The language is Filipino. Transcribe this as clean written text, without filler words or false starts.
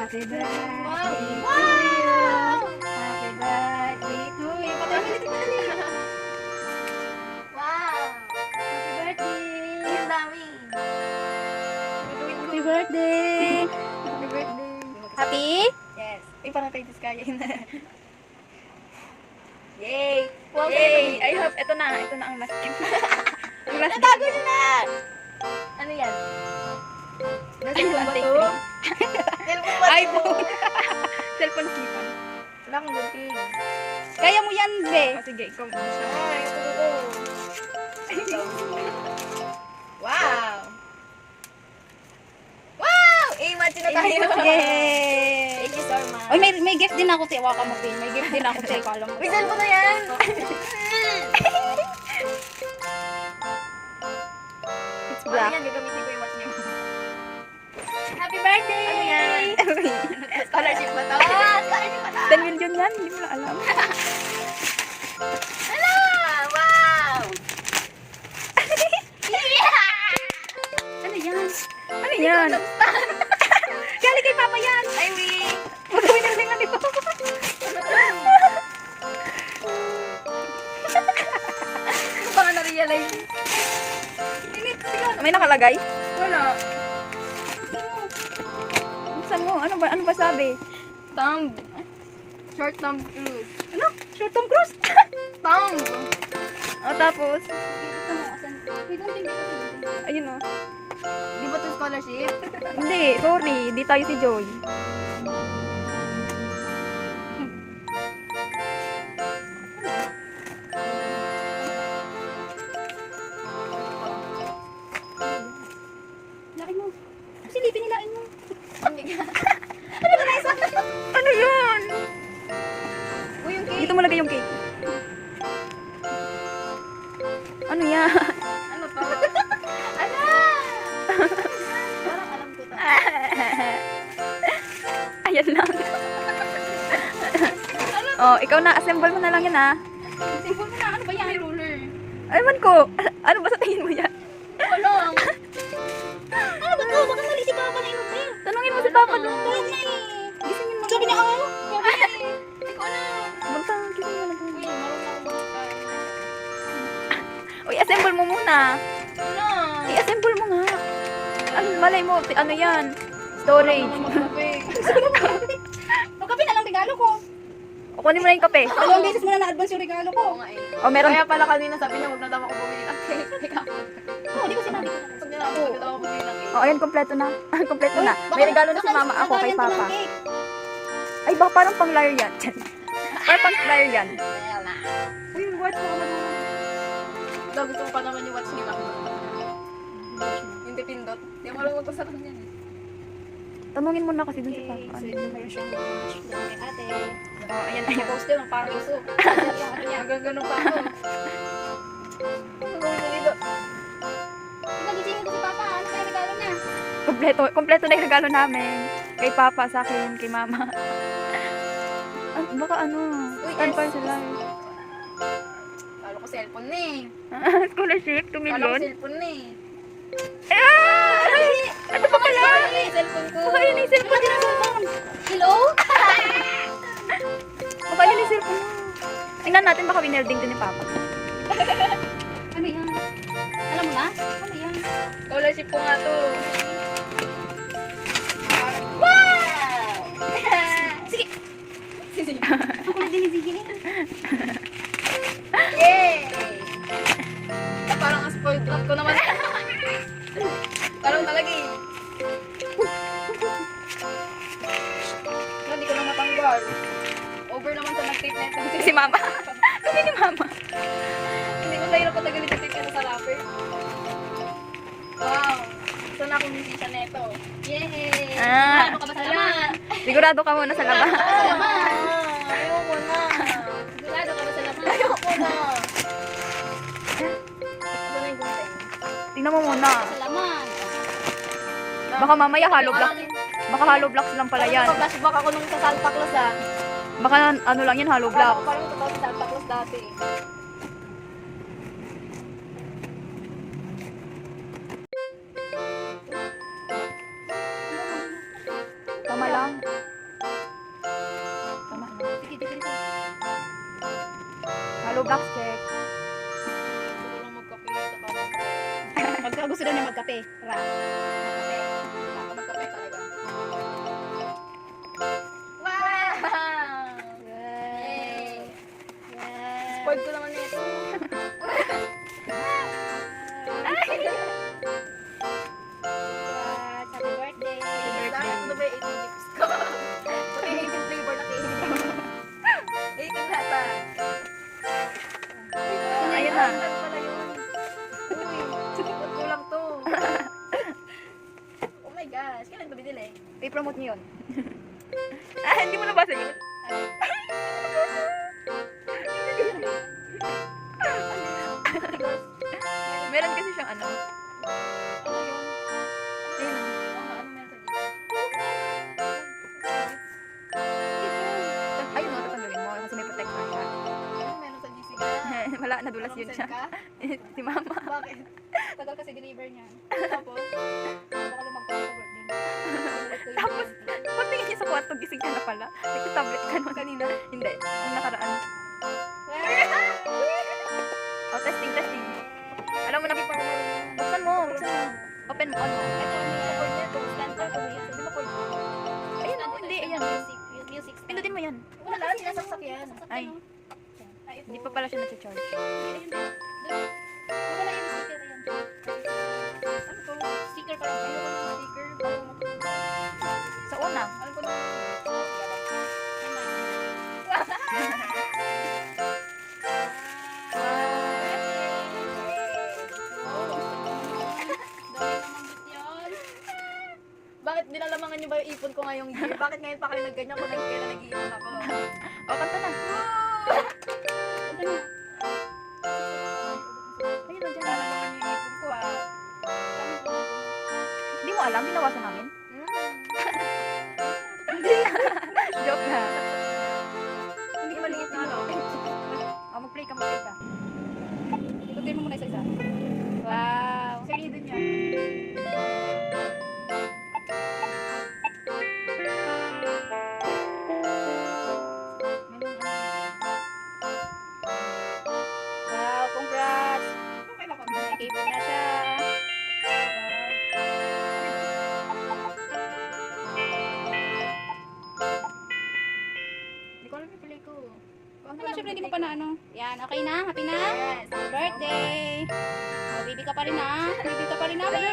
Happy birthday Wow! to you. Wow! Happy birthday to you. Patay mo dito, patay. Wow! Happy birthday. Ang dami. Happy birthday. Happy birthday. Happy? Yes. Ay, parang tayo diskayin. Yay! Wow, Yay! I hope, ito na ang last gift. Ang last Natago niyo na! Ano yan? Nasa Ay, ba one, to? Cellphone ba to? iPhone. Cellphone keypad. Wala akong gunting. Kaya mo yan, be. Oh, sige, ikaw mo siya. Ay, ito. Wow! Wow! Eh, match na tayo. Yay! Thank you so much. Oy, may gift din ako sa Waka mo, Pin. May gift din ako sa Kala mo. Wait, saan ko na yan? It's Ano black. yan? Gagamitin ko yung watch niyo. Happy birthday! Ano yan? Scholarship ba to? Ah, scholarship ba to? 10 million yan, hindi mo na alam. Hala! Wow! Yeah! Ano yan? Ano yan? Galing kay Papa yan! Ay, wait! Magawin na lang nito. Baka na-realize. May nakalagay? Wala. Buksan mo. Ano ba sabi? Thumb. Short thumb cruise. Ano? Short Tom Cruise? Thumb! O tapos? Ayun o. Di ba ito scholarship? Hindi, sorry. Di tayo si Joy. Lain mo. Silipin nilain mo. Ano yun? Uy, yung cake. Dito mo lagay yung cake. Ano yan? Ano to? Ano? Parang alam ko to. Ayan lang. Oh, ikaw na. Assemble mo na lang yan, ha? Sipon mo na. Ano ba yan? May ruler. Aywan ko. Ano ba sa tingin mo yan? Ano? Ano ba to? Baka mali si Papa na yun. Tanungin mo si Papa doon. Gisingin mo. Sabi niya, Sabi niya, hindi ko alam. Bantang, gisingin mo na doon. Uy, marunong ako magkakain. Uy, assemble mo muna. Ano? I-assemble mo nga. Ano, malay mo, ano yan? Storage. Magkape na lang regalo ko. O, kunin mo na yung kape. Dalawang beses mo na na-advance yung regalo ko. Oo nga eh. O, meron. Kaya pala kanina sabi niya, huwag na daw ako bumili ng cake. Teka. Oo, di ba sinabi ko na? Huwag na daw ako bumili ng cake. O, ayan, kompleto na. Kompleto na. May regalo na si mama ako kay Papa. Ay, baka parang pang liar yan. Parang pang liar yan. Wala. Uy, yung watch ko naman. Daw, gusto ko pa naman yung watch ni Mama. Yung dipindot. Di mo lang magpasarap niyan eh. Tanungin mo na kasi dun si Papa. So, yun yung siyang watch kay ate. O, ayan, Yung ayan. post yun, ang parang iso. Yung ano niya, hanggang ganun pa ako. Ang gawin mo dito. Pinagisingin ko si Papa, ano kaya regalo niya? Kompleto na yung regalo namin. Kay Papa, sa akin, kay Mama. Baka ano, Uy, stand yes. for sila. Kala ko cellphone na eh. Scholarship, 2 Kala ko million. cellphone na eh. Ano pa pala? Ay, cellphone ko. Baka yun yung cellphone niya. Hello? Baka yun yung cellphone mo. Tingnan natin, baka winelding din ni Papa. Ano yan? Alam mo na? Ano yan? Scholarship ko nga to. Wow! Sige. Sige. Ang kulit din ni Ziggy. Yay! Parang ang spoiled brat ko naman. Parang talaga eh. Hindi ko na matanggal. Over naman sa nag-tape na ito. Si Mama. Kami ni Mama. Hindi ko sa'yo napatagalin yung tape na sa rapper. Wow! Saan akong musician na ito? Yay! Ah. Ano ka ba sa laman? Sigurado ka muna sa labas. Ayoko na. Sigurado ka ba sa laman? Ayoko na. Ito na yung gunting. Tingnan mo muna. Sa laman. Baka mamaya hollow blocks. Baka hollow blocks lang pala yan. Pag-flashback ako nung sa Santa Claus ah. Baka ano lang yan, hollow blocks. Parang totoo sa Santa Claus dati. Tama lang. Gusto daw niya magkape. Ra. Magkape. Magkape talaga. Wow! Yay! Wow. Spoiled ko naman nito. Congrats. Happy birthday. Dahil ano ba yung 18 gifts ko? Pati 18 flavor na cake. 18 lata. Ayun na. Ano pala yun? Uy, kulang to. Oh my gosh, kailan ito binili? I-promote niyo yun. Hindi mo nabasa yun? Meron kasi siyang ano. Ano yun? Ayun na. Ano meron sa dito? Ayun o, tatanggalin mo kasi may protector siya. Ano meron sa GC ka? Wala, nadulas yun siya. Ka? Si mama. Bakit? Tagal kasi deliver niya. Tapos? Baka lumagpas sa birthday niya. Tapos, pagtingin niya sa kwarto, gising ka na pala. Nagka-tablet ka nun. Kanina? Hindi, yung nakaraan. Oh, testing. Alam mo na, buksan mo. Open mo, ano. Ito, may cord niya to. Stand up ko niya. Di ba cord? Ayun o, hindi, ayan. Music stand. Pindutin mo yan. Wala, sinasaksak yan. Ay, Ay, ito. hindi pa pala siya na-charge. Ayun din. Doon. Wala yung sticker yan. Ano to? Sticker pa rin. Ayoko ng sticker. Bago Sa una. Ano ko naman? Bakit nilalamangan niyo ba yung ipon ko ngayong year? Bakit ngayon pa kayo nagganyan kung kailan nag-iipon ako? O, kanta na. Ayun o, dyan. Nilalamangan niyo yung ipon ko ah. Hindi mo alam, binawasan namin. Joke na. Hindi maliit na ano. O, mag-play ka. Ikutin mo muna isa-isa. Wow. Sige din yan. Wow, congrats. Okay na kami. May keyboard na siya. Hindi ko alam yung play ko. Ano na, syempre hindi mo pa na ano. Yan, okay na? Happy na? Yes. Happy birthday. O, baby ka pa rin na. Baby ka pa rin namin.